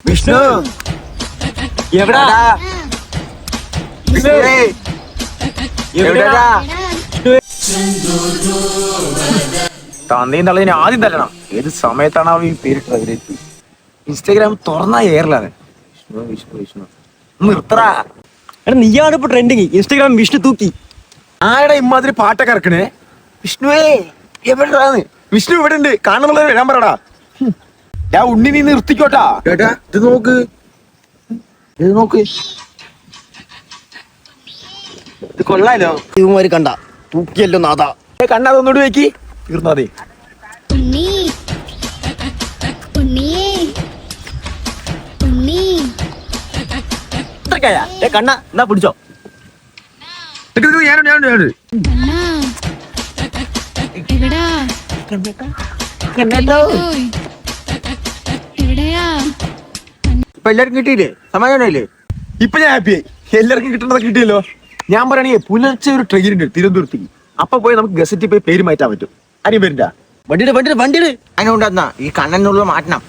വിഷ്ണു എവിടാ എവിടെടാ? തന്തയും തള്ളതിനെ ആദ്യം തല്ലണം. ഏത് സമയത്താണ് അവൻ ഈ പേരിട്ടത്? ഇൻസ്റ്റാഗ്രാം തുറന്നാ ഏറലാണ്. വിഷ്ണു വിഷ്ണു വിഷ്ണു നിർത്തറ. എടാ നീയാണ് ഇപ്പൊ ട്രെൻഡിങ്. ഇൻസ്റ്റാഗ്രാം വിഷ്ണു തൂക്കി. ആരുടെ ഇമ്മാതിരി പാട്ടൊക്കെ ഇറക്കണേ? വിഷ്ണുവേ എവിടെയാണ്? വിഷ്ണു ഇവിടെ ഉണ്ട്, കാണുന്നുള്ളത് വരാൻ പറടാ. ഞാൻ ഉണ്ണി നീ നിർത്തിക്കോട്ടാ. ചേട്ടാ ഇത് നോക്ക്, ഇത് നോക്ക്, ഇത് കൊള്ളാലോ. ഇവന്മാര് കണ്ട തൂക്കിയല്ലോ നാഥ. കണ്ണാ തൊന്നോട് വെക്കി തീർന്നാതെ. ഉണ്ണി ഉണ്ണിയേ ഉണ്ണി ഇത്രക്കായ കണ്ണ എന്നാ പിടിച്ചോ. ഞാനുണ്ട് കണ്ണാ എവിടാ ഓയ്, എവിടെയാ ഇപ്പൊ എല്ലാവർക്കും കിട്ടിയില്ലേ? സമാധാനമില്ലേ? ഇപ്പൊ ഞാൻ ഹാപ്പിയായി. എല്ലാവർക്കും കിട്ടേണ്ടത് കിട്ടിയല്ലോ. ഞാൻ പറയണേ പുലർച്ചെ ഒരു ട്രെയിൻ ഉണ്ട് തിരുവനന്തപുരത്തേക്ക്. അപ്പൊ പോയി നമുക്ക് ഗസറ്റിൽ പോയി പേര് മാറ്റാൻ പറ്റും. ആരെയും പേരിട്ടാ വണ്ടിയുടെ അതിനുകൊണ്ടെന്നാ ഈ കണ്ണനുള്ള മാറ്റണം.